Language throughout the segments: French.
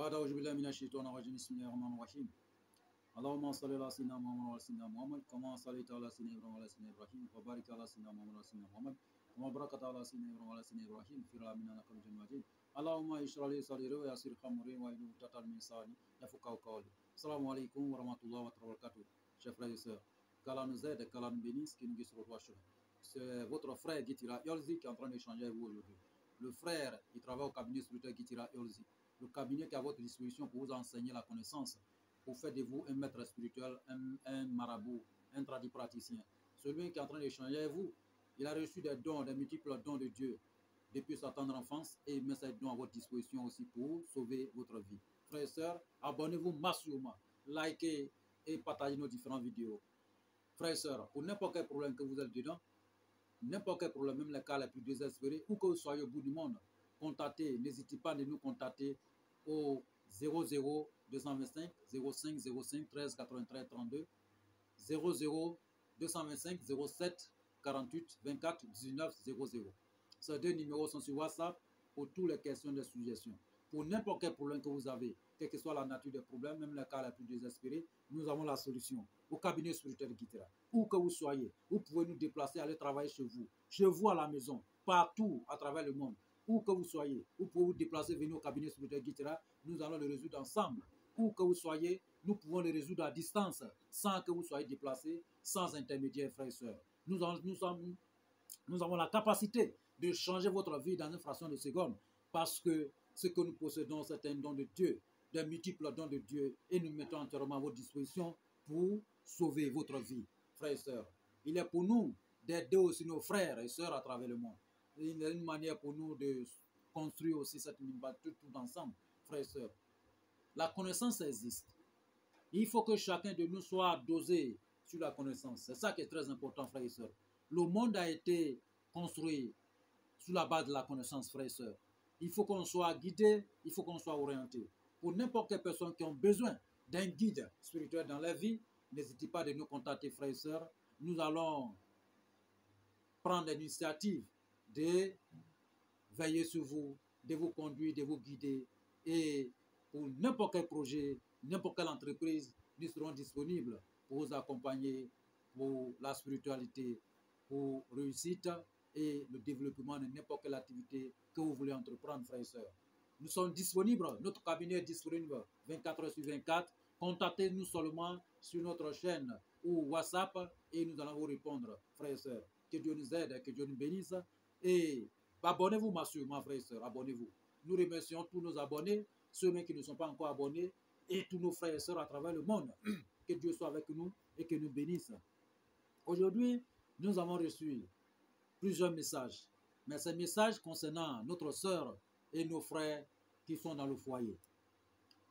بعد أعوذ بالله من الشيطان الرجيم بسم الله الرحمن الرحيم اللهم صل على سيدنا محمد وعلى سيدنا محمد كما صليت على سيدنا إبراهيم وعلى سيدنا إبراهيم وبارك على سيدنا محمد وعلى سيدنا محمد كما باركت على سيدنا إبراهيم وعلى سيدنا إبراهيم في العالمين إنك حميد مجيد اللهم اشرح لي صدري ويسر لي أمري واحلل عقدة من لساني يفقهوا قولي. Assalamu alaikum wa rahmatullahi wa barakatuh. Chers frères et sœurs, qu'Allah nous aide, qu'Allah nous bénisse, qu'il nous guide sur le droit chemin. C'est votre frère Gitira Yolzi qui est en train d'échanger avec vous aujourd'hui. Le frère qui travaille au cabinet spirituel Gitira Yolzi. Le cabinet qui est à votre disposition pour vous enseigner la connaissance, pour faire de vous un maître spirituel, un marabout, un tradipraticien. Celui qui est en train d'échanger avec vous, il a reçu des dons, des multiples dons de Dieu depuis sa tendre enfance et il met ces dons à votre disposition aussi pour sauver votre vie. Frères et sœurs, abonnez-vous massivement, likez et partagez nos différentes vidéos. Frères et sœurs, pour n'importe quel problème que vous êtes dedans, n'importe quel problème, même les cas les plus désespérés, où que vous soyez au bout du monde, contactez, n'hésitez pas de nous contacter au 00 225 05 05 13 93 32 00 225 07 48 24 19 00. Ces deux numéros sont sur WhatsApp pour toutes les questions de suggestions. Pour n'importe quel problème que vous avez, quelle que soit la nature des problèmes, même les cas les plus désespérés, nous avons la solution. Au cabinet spirituel Gitira, où que vous soyez, vous pouvez nous déplacer, aller travailler chez vous à la maison, partout à travers le monde. Où que vous soyez, vous pouvez vous déplacer, venir au cabinet spirituel Gitira, nous allons le résoudre ensemble. Où que vous soyez, nous pouvons le résoudre à distance, sans que vous soyez déplacé, sans intermédiaire, frères et sœurs. Nous avons la capacité de changer votre vie dans une fraction de seconde, parce que ce que nous possédons, c'est un don de Dieu, des multiples dons de Dieu, et nous mettons entièrement à votre disposition pour sauver votre vie, frères et sœurs. Il est pour nous d'aider aussi nos frères et sœurs à travers le monde. Il y a une manière pour nous de construire aussi cette bâtisse tout ensemble, frères et sœurs. La connaissance existe. Il faut que chacun de nous soit dosé sur la connaissance. C'est ça qui est très important, frères et sœurs. Le monde a été construit sur la base de la connaissance, frères et sœurs. Il faut qu'on soit guidé, il faut qu'on soit orienté. Pour n'importe quelle personne qui a besoin d'un guide spirituel dans leur vie, n'hésitez pas de nous contacter, frères et sœurs. Nous allons prendre l'initiative de veiller sur vous, de vous conduire, de vous guider. Et pour n'importe quel projet, n'importe quelle entreprise, nous serons disponibles pour vous accompagner pour la spiritualité, pour réussite et le développement de n'importe quelle activité que vous voulez entreprendre, frères et sœurs. Nous sommes disponibles, notre cabinet est disponible 24 heures sur 24. Contactez-nous seulement sur notre chaîne ou WhatsApp et nous allons vous répondre, frères et sœurs. Que Dieu nous aide, que Dieu nous bénisse. Et abonnez-vous massivement, frères et sœurs, abonnez-vous. Nous remercions tous nos abonnés, ceux qui ne sont pas encore abonnés, et tous nos frères et sœurs à travers le monde. Que Dieu soit avec nous et que nous bénisse. Aujourd'hui, nous avons reçu plusieurs messages. Mais ces messages concernant notre sœur et nos frères qui sont dans le foyer.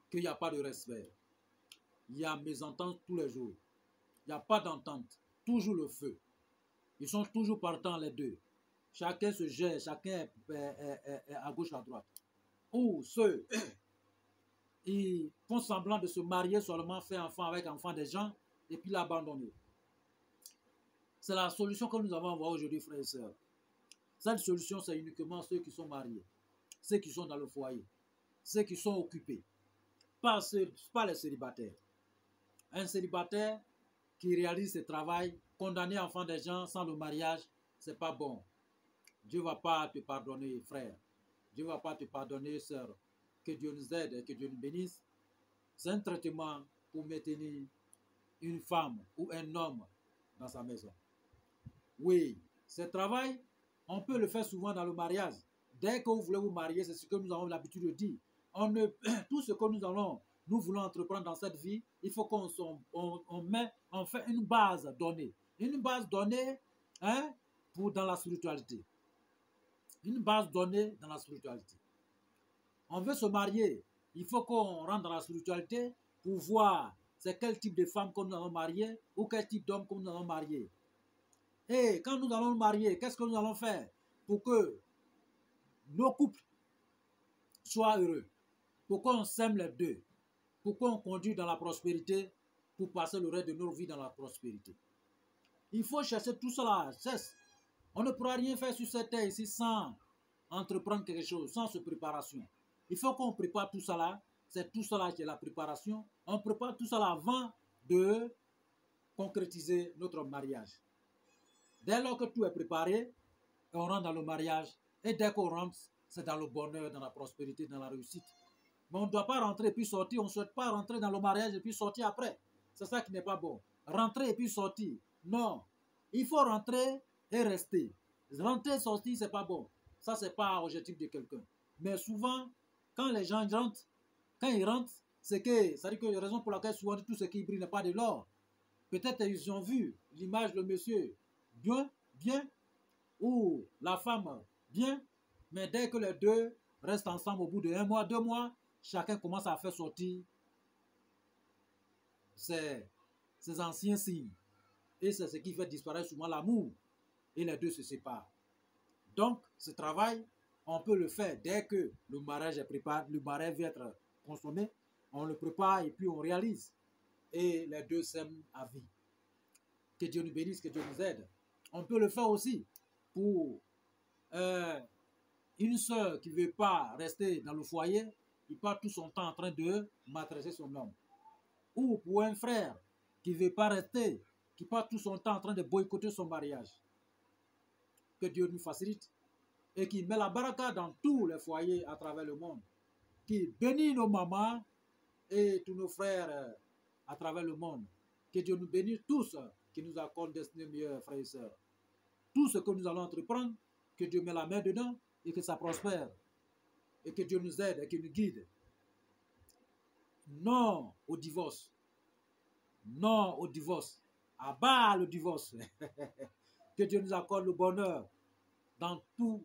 Qu'il n'y a pas de respect. Il y a mésentente tous les jours. Il n'y a pas d'entente. Toujours le feu. Ils sont toujours partants les deux. Chacun se gère, chacun est à gauche, à droite. Ou ceux qui font semblant de se marier seulement, faire enfant avec enfant des gens et puis l'abandonner. C'est la solution que nous avons aujourd'hui, frères et sœurs. Cette solution, c'est uniquement ceux qui sont mariés, ceux qui sont dans le foyer, ceux qui sont occupés, pas les célibataires. Un célibataire qui réalise ce travail, condamné enfant des gens sans le mariage, c'est pas bon. Dieu ne va pas te pardonner, frère. Dieu ne va pas te pardonner, sœur. Que Dieu nous aide et que Dieu nous bénisse. C'est un traitement pour maintenir une femme ou un homme dans sa maison. Oui, ce travail, on peut le faire souvent dans le mariage. Dès que vous voulez vous marier, c'est ce que nous avons l'habitude de dire. Tout ce que nous voulons entreprendre dans cette vie, il faut qu'on fait une base donnée. Une base donnée dans la spiritualité. Une base donnée dans la spiritualité. On veut se marier, il faut qu'on rentre dans la spiritualité pour voir c'est quel type de femme que nous allons marier ou quel type d'homme que nous allons marier. Et quand nous allons nous marier, qu'est-ce que nous allons faire pour que nos couples soient heureux, pour qu'on s'aime les deux, pour qu'on conduise dans la prospérité, pour passer le reste de nos vies dans la prospérité. Il faut chercher tout cela. On ne pourra rien faire sur cette terre ici sans entreprendre quelque chose, sans se préparation. Il faut qu'on prépare tout cela. c'est tout cela qui est la préparation. On prépare tout cela avant de concrétiser notre mariage. Dès lors que tout est préparé, on rentre dans le mariage. Et dès qu'on rentre, c'est dans le bonheur, dans la prospérité, dans la réussite. Mais on ne doit pas rentrer et puis sortir. On ne souhaite pas rentrer dans le mariage et puis sortir après. C'est ça qui n'est pas bon. Rentrer et puis sortir. Non. Il faut rentrer et rester. Rentrer et sortir, ce n'est pas bon. Ça, ce n'est pas l'objectif de quelqu'un. Mais souvent, quand les gens rentrent, c'est que, ça dit que la raison pour laquelle souvent tout ce qui brille n'est pas de l'or. Peut-être ils ont vu l'image de monsieur bien, ou la femme bien, mais dès que les deux restent ensemble au bout de 1 mois, 2 mois, chacun commence à faire sortir ses anciens signes. Et c'est ce qui fait disparaître souvent l'amour. Et les deux se séparent. Donc, ce travail, on peut le faire dès que le mariage est préparé, le mariage vient être consommé, on le prépare et puis on réalise. Et les deux s'aiment à vie. Que Dieu nous bénisse, que Dieu nous aide. On peut le faire aussi pour une sœur qui ne veut pas rester dans le foyer, il passe tout son temps en train de maîtriser son homme. Ou pour un frère qui ne veut pas rester, qui passe tout son temps en train de boycotter son mariage. Que Dieu nous facilite et qui met la baraka dans tous les foyers à travers le monde. Qui bénit nos mamans et tous nos frères à travers le monde. Que Dieu nous bénisse tous, qui nous accorde des destinées meilleures, frères et sœurs. Tout ce que nous allons entreprendre, que Dieu met la main dedans et que ça prospère. Et que Dieu nous aide et qu'il nous guide. Non au divorce. Non au divorce. À bas le divorce. Que Dieu nous accorde le bonheur dans tous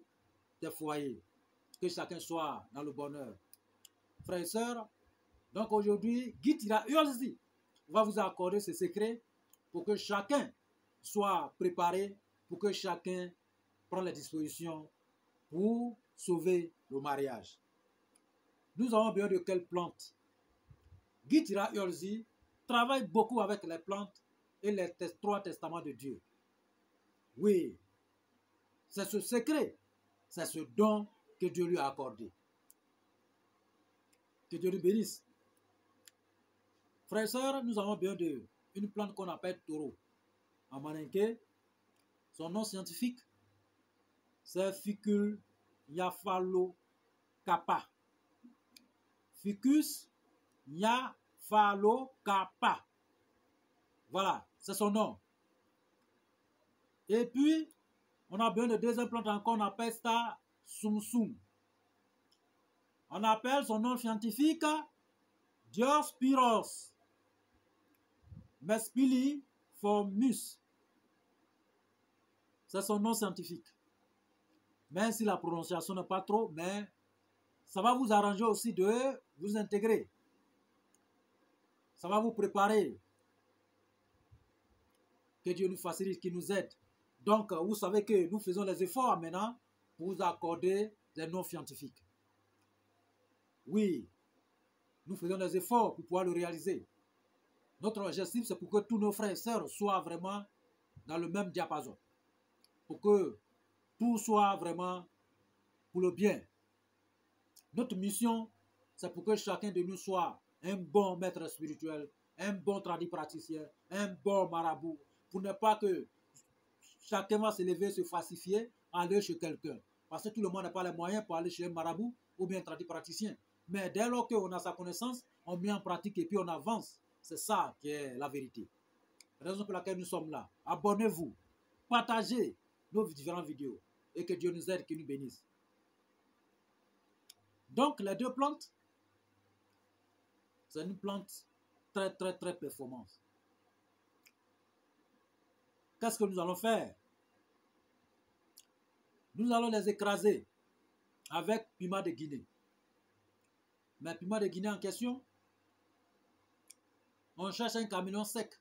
les foyers. Que chacun soit dans le bonheur. Frères et sœurs, donc aujourd'hui, Guy Tira Urzi va vous accorder ce secret pour que chacun soit préparé, pour que chacun prenne les dispositions pour sauver le mariage. Nous avons besoin de quelles plantes? Guy Tira Urzi travaille beaucoup avec les plantes et les 3 testaments de Dieu. Oui, c'est ce secret, c'est ce don que Dieu lui a accordé. Que Dieu lui bénisse. Frères et sœurs, nous avons besoin d'une plante qu'on appelle taureau. En maninké, son nom scientifique, c'est Ficus Nyaphalocapa. Ficus Nyaphalocapa. Voilà, c'est son nom. Et puis, on a besoin de 2e plante encore, on appelle ça Sumsum. On appelle son nom scientifique Diospyros mespiliformus. C'est son nom scientifique. Même si la prononciation n'est pas trop, mais ça va vous arranger aussi de vous intégrer. Ça va vous préparer. Que Dieu nous facilite, qu'il nous aide. Donc, vous savez que nous faisons les efforts maintenant pour vous accorder des noms scientifiques. Oui, nous faisons des efforts pour pouvoir le réaliser. Notre objectif, c'est pour que tous nos frères et sœurs soient vraiment dans le même diapason. Pour que tout soit vraiment pour le bien. Notre mission, c'est pour que chacun de nous soit un bon maître spirituel, un bon praticien, un bon marabout, pour ne pas que chacun va se lever, se falsifier, aller chez quelqu'un. Parce que tout le monde n'a pas les moyens pour aller chez un marabout ou bien un praticien. Mais dès lors qu'on a sa connaissance, on met en pratique et puis on avance. C'est ça qui est la vérité. La raison pour laquelle nous sommes là. Abonnez-vous, partagez nos différentes vidéos et que Dieu nous aide, qu'il nous bénisse. Donc, les 2 plantes, c'est une plante très performante. Qu'est-ce que nous allons faire? Nous allons les écraser avec piment de Guinée. Mais piment de Guinée en question, on cherche un camion sec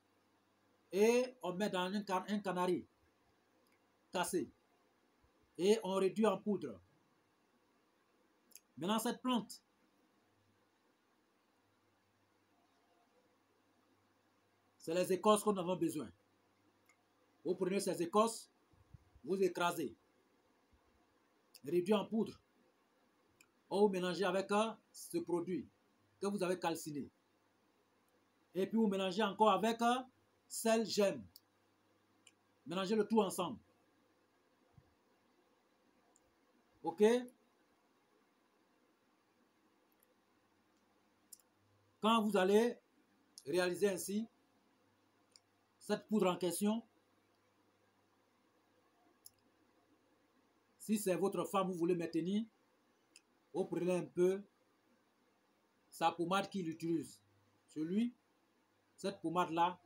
et on met dans un canari cassé et on réduit en poudre. Maintenant, cette plante, c'est les écorces qu'on a besoin. Vous prenez ces écorces, vous écrasez, réduit en poudre, ou vous mélangez avec ce produit que vous avez calciné. Et puis vous mélangez encore avec sel, gemme. Mélangez le tout ensemble. Ok? Quand vous allez réaliser ainsi cette poudre en question, si c'est votre femme, vous voulez maintenir, vous prenez un peu sa pommade qu'il utilise. Cette pommade-là,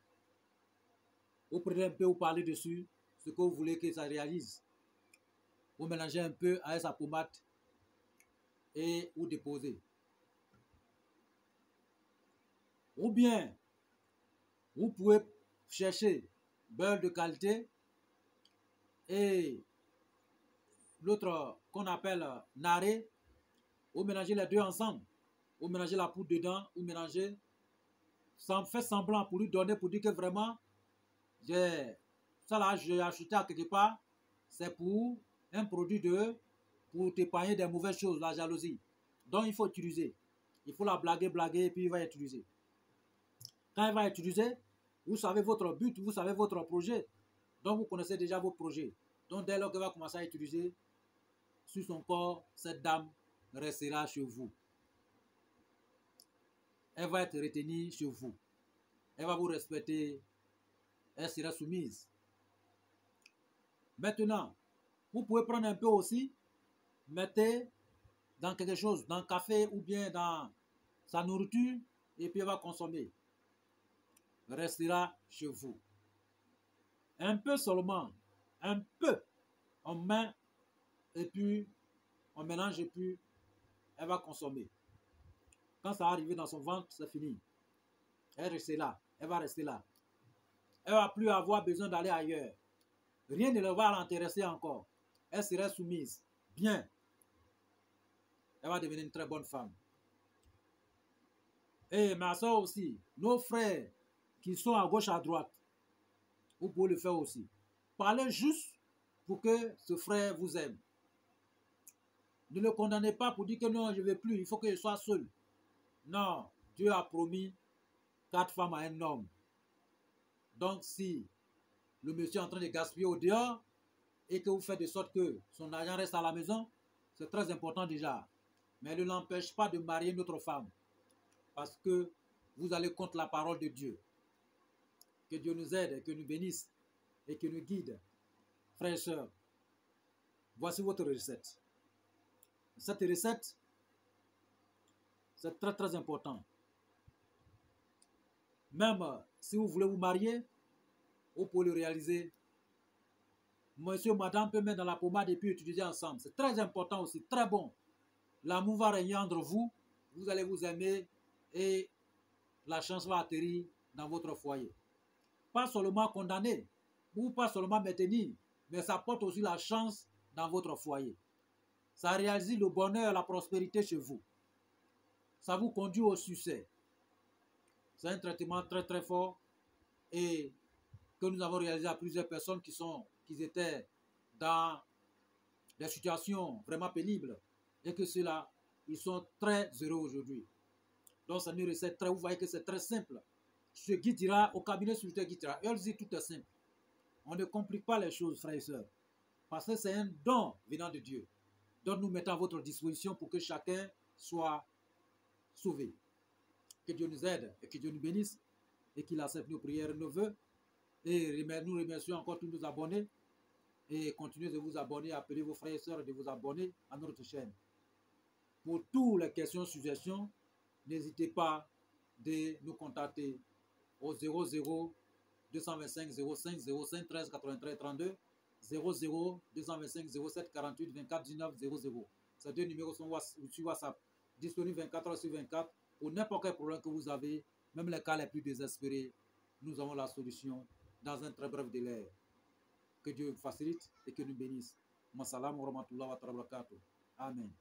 vous prenez un peu, vous parlez dessus, ce que vous voulez que ça réalise. Vous mélangez un peu avec sa pommade et vous déposez. Ou bien, vous pouvez chercher beurre de qualité et l'autre qu'on appelle naré. Vous mélangez les deux ensemble. Vous mélangez la poudre dedans, vous mélangez, faites semblant pour lui donner, pour dire que vraiment, ça là, j'ai acheté à quelque part, c'est pour un produit pour t'épargner des mauvaises choses, la jalousie. Donc il faut utiliser. Il faut la blaguer, et puis il va utiliser. Quand il va utiliser, vous savez votre but, vous savez votre projet. Donc vous connaissez déjà vos projets. Donc dès lors qu'elle va commencer à utiliser, sur son corps, cette dame restera chez vous. Elle va être retenue chez vous. Elle va vous respecter. Elle sera soumise. Maintenant, vous pouvez prendre un peu aussi, mettez dans quelque chose, dans le café ou bien dans sa nourriture, et puis elle va consommer. Restera chez vous. Un peu seulement, un peu, on met, et puis on mélange, et puis elle va consommer. Quand ça va arriver dans son ventre, c'est fini. Elle reste là, elle va rester là. Elle ne va plus avoir besoin d'aller ailleurs. Rien ne va l'intéresser encore. Elle sera soumise. Bien. Elle va devenir une très bonne femme. Et ma soeur aussi, nos frères qui sont à gauche, à droite, vous pouvez le faire aussi. Parlez juste pour que ce frère vous aime. Ne le condamnez pas pour dire que non, je ne veux plus, il faut que je sois seul. Non, Dieu a promis 4 femmes à un homme. Donc si le monsieur est en train de gaspiller au dehors et que vous faites de sorte que son argent reste à la maison, c'est très important déjà. Mais ne l'empêche pas de marier une autre femme. Parce que vous allez contre la parole de Dieu. Que Dieu nous aide, que nous bénisse et que nous guide. Frères et sœurs, voici votre recette. Cette recette, c'est très très important. Même si vous voulez vous marier, vous pouvez le réaliser. Monsieur, madame peut mettre dans la pommade et puis utiliser ensemble. C'est très important aussi, très bon. L'amour va régner entre vous, vous allez vous aimer et la chance va atterrir dans votre foyer. Pas seulement condamner, ou pas seulement maintenir, mais ça porte aussi la chance dans votre foyer. Ça réalise le bonheur, la prospérité chez vous. Ça vous conduit au succès. C'est un traitement très très fort et que nous avons réalisé à plusieurs personnes qui étaient dans des situations vraiment pénibles et que ceux-là, ils sont très heureux aujourd'hui. Donc c'est une recette très, vous voyez que c'est très simple. Ce guide dira, au cabinet sur le guide dira, elle dit tout est simple. On ne complique pas les choses, frères et sœurs, parce que c'est un don venant de Dieu. Donc nous mettons à votre disposition pour que chacun soit sauvé. Que Dieu nous aide et que Dieu nous bénisse et qu'il accepte nos prières et nos vœux. Et nous remercions encore tous nos abonnés. Et continuez de vous abonner, appelez vos frères et sœurs de vous abonner à notre chaîne. Pour toutes les questions, suggestions, n'hésitez pas de nous contacter au 00 225 05 05 13 83 32 00 225 07 48 24 19 00. Ces deux numéros sont sur WhatsApp, disponibles 24 heures sur 24. Pour n'importe quel problème que vous avez, même les cas les plus désespérés, nous avons la solution dans un très bref délai. Que Dieu facilite et que nous bénisse. Masalam wa rahmatullah wa barakatuh. Amen.